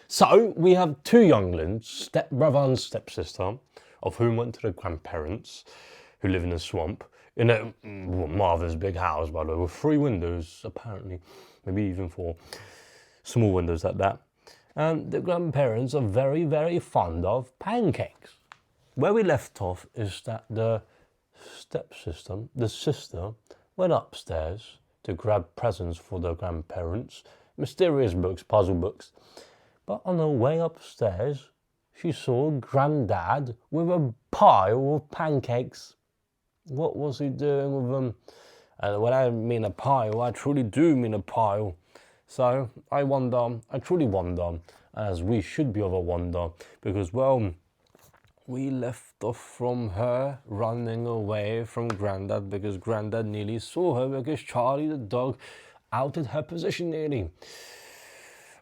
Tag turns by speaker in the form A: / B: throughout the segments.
A: So we have two younglings, stepbrother and stepsister, of whom went to the grandparents, who live in a swamp, in a marvellous big house, by the way, with 3 windows, apparently, maybe even 4 small windows at that. And the grandparents are very, very fond of pancakes. Where we left off is that the stepsister, the sister, went upstairs to grab presents for the grandparents, mysterious books, puzzle books. But on her way upstairs, she saw Grandad with a pile of pancakes. What was he doing with them? And when I mean a pile, I truly do mean a pile. So I truly wonder, as we should be of a wonder, because, well, we left off from her running away from Grandad because Grandad nearly saw her because Charlie the dog outed her position nearly.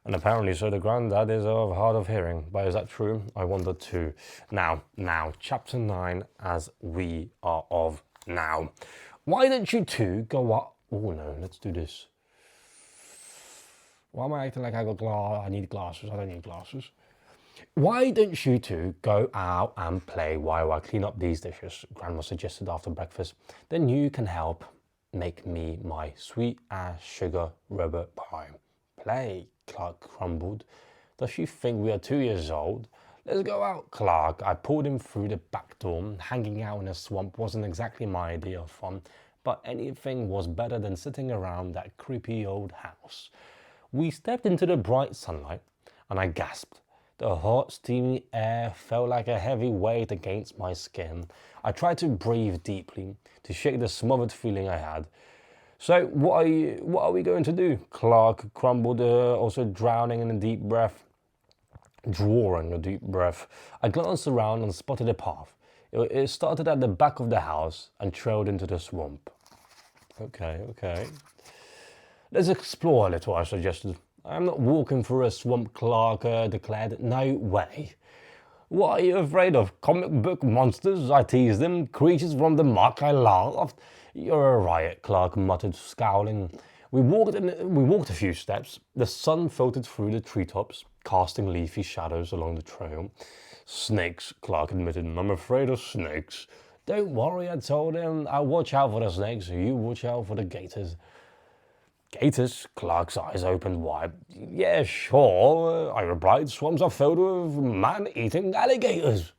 A: And apparently so the Grandad is of hard of hearing. But is that true? I wonder too. Now, chapter 9 as we are of now. Why don't you two go up? Oh no, let's do this. Why am I acting like I need glasses? I don't need glasses. Why don't you two go out and play while I clean up these dishes? Grandma suggested after breakfast. Then you can help make me my sweet as sugar rubber pie. Play, Clark grumbled. Does she think we are 2 years old? Let's go out, Clark. I pulled him through the back door. Hanging out in a swamp wasn't exactly my idea of fun, but anything was better than sitting around that creepy old house. We stepped into the bright sunlight, and I gasped. The hot, steamy air felt like a heavy weight against my skin. I tried to breathe deeply, to shake the smothered feeling I had. So what are we going to do? Clark grumbled, also drawing a deep breath. I glanced around and spotted a path. It started at the back of the house and trailed into the swamp. Okay. Let's explore a little, I suggested. I'm not walking through a swamp, Clark declared. No way. What are you afraid of? Comic book monsters? I teased him. Creatures from the muck? I laughed. You're a riot, Clark muttered, scowling. We walked a few steps. The sun filtered through the treetops, casting leafy shadows along the trail. Snakes, Clark admitted. I'm afraid of snakes. Don't worry, I told him. I'll watch out for the snakes. You watch out for the gators. Gators? Clark's eyes opened wide. Yeah, sure, I replied. Swamps are filled with man-eating alligators.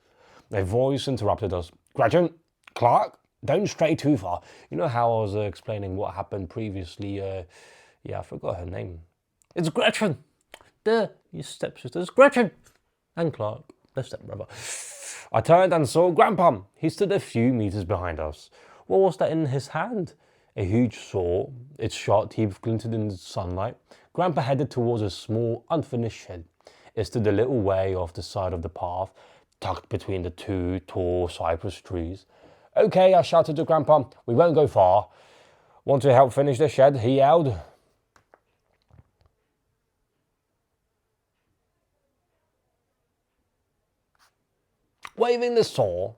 A: A voice interrupted us. Gretchen, Clark, don't stray too far. You know how I was explaining what happened previously? Yeah, I forgot her name. It's Gretchen. Your stepsister's Gretchen. And Clark, the stepbrother. I turned and saw Grandpa. He stood a few meters behind us. What was that in his hand? A huge saw. Its sharp teeth glinted in the sunlight. Grandpa headed towards a small, unfinished shed. It stood a little way off the side of the path, tucked between the 2 tall cypress trees. Okay, I shouted to Grandpa. We won't go far. Want to help finish the shed? He yelled. Waving the saw,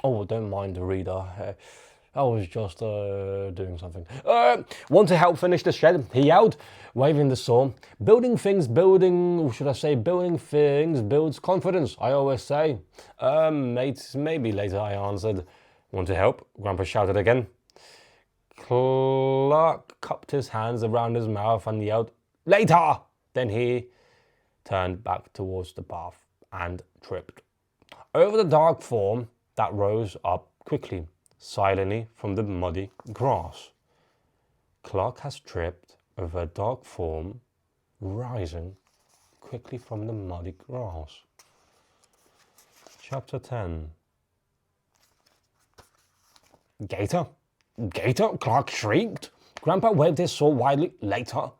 A: oh, don't mind the reader. I was just doing something. Want to help finish the shed? He yelled, waving the saw. Building things builds confidence, I always say. Mate, maybe later, I answered. Want to help? Grandpa shouted again. Clark cupped his hands around his mouth and yelled, later! Then he turned back towards the path and tripped over the dark form that rose up quickly, silently from the muddy grass. Clark has tripped over a dark form rising quickly from the muddy grass. Chapter 10. Gator? Gator? Clark shrieked. Grandpa waved his saw wildly. Later.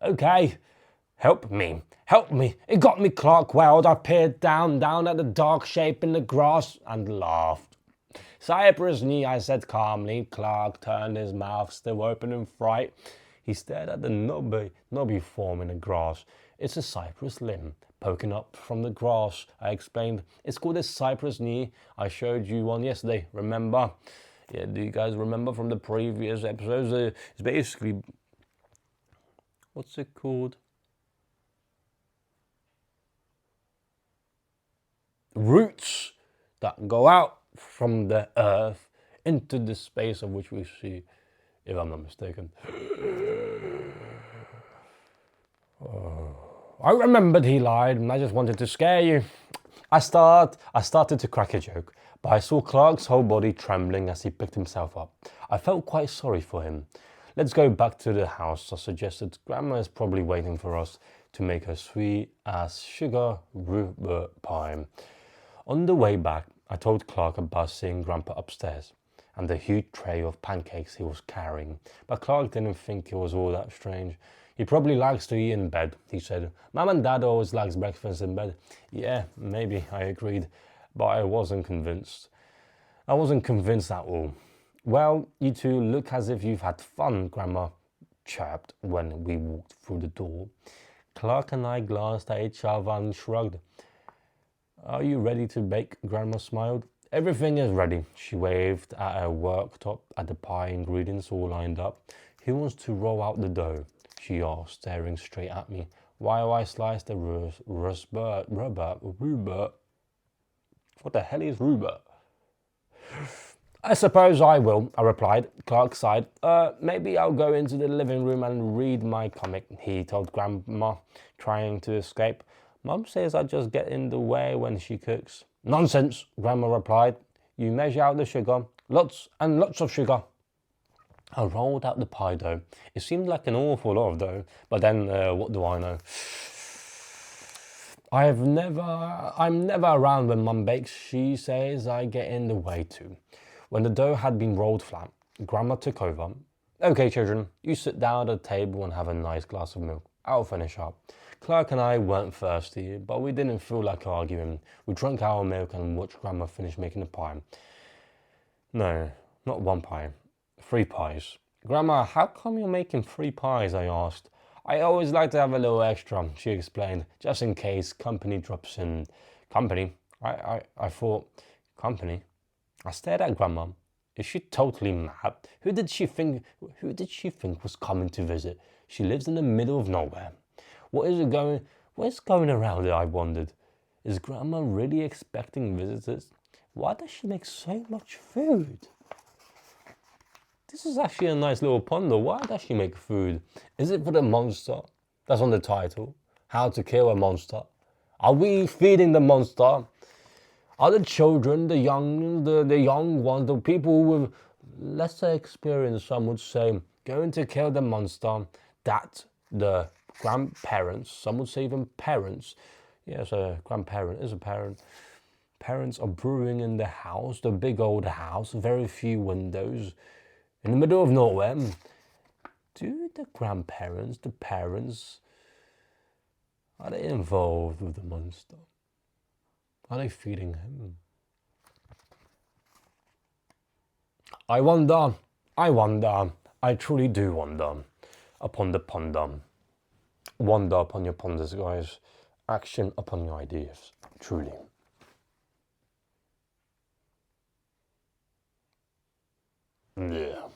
A: Okay. Help me. It got me, Clark wailed. I peered down at the dark shape in the grass and laughed. Cypress knee, I said calmly. Clark turned his mouth still open in fright. He stared at the knobby form in the grass. It's a cypress limb poking up from the grass, I explained. It's called a cypress knee. I showed you one yesterday, remember? Yeah, do you guys remember from the previous episodes? It's basically, what's it called? Roots that go out from the earth into the space of which we see, if I'm not mistaken. I remembered he lied, and I just wanted to scare you. I started to crack a joke, but I saw Clark's whole body trembling as he picked himself up. I felt quite sorry for him. Let's go back to the house, I suggested. Grandma is probably waiting for us to make her sweet as sugar rhubarb pie. On the way back, I told Clark about seeing Grandpa upstairs and the huge tray of pancakes he was carrying, but Clark didn't think it was all that strange. He probably likes to eat in bed, he said. Mum and Dad always likes breakfast in bed. Yeah, maybe, I agreed, but I wasn't convinced. I wasn't convinced at all. Well, you two look as if you've had fun, Grandma chirped when we walked through the door. Clark and I glanced at each other and shrugged. Are you ready to bake? Grandma smiled. Everything is ready. She waved at her worktop at the pie ingredients all lined up. Who wants to roll out the dough? She asked, staring straight at me. While I sliced the rhubarb. What the hell is rhubarb? I suppose I will, I replied. Clark sighed. Maybe I'll go into the living room and read my comic, he told Grandma, trying to escape. Mum says I just get in the way when she cooks. Nonsense, Grandma replied. You measure out the sugar. Lots and lots of sugar. I rolled out the pie dough. It seemed like an awful lot of dough, but then what do I know? I'm never around when Mum bakes. She says I get in the way too. When the dough had been rolled flat, Grandma took over. Okay, children, you sit down at the table and have a nice glass of milk. I'll finish up. Clark and I weren't thirsty, but we didn't feel like arguing. We drank our milk and watched Grandma finish making the pie. No, not one pie. 3 pies. Grandma, how come you're making 3 pies? I asked. I always like to have a little extra, she explained, just in case company drops in. Company? I thought, company? I stared at Grandma. Is she totally mad? Who did she think was coming to visit? She lives in the middle of nowhere. What's going around there, I wondered. Is Grandma really expecting visitors? Why does she make so much food? This is actually a nice little ponder. Why does she make food? Is it for the monster? That's on the title. How to kill a monster. Are we feeding the monster? Are the children, the young ones, the people with lesser experience, some would say, going to kill the monster? That the grandparents, some would say even parents. Yes, a grandparent is a parent. Parents are brewing in the house, the big old house, very few windows. In the middle of nowhere. Do the grandparents, the parents, are they involved with the monster? Are they feeding him? I wonder, I truly do wonder upon the ponder. Wonder upon your ponders, guys. Action upon your ideas, truly. Yeah.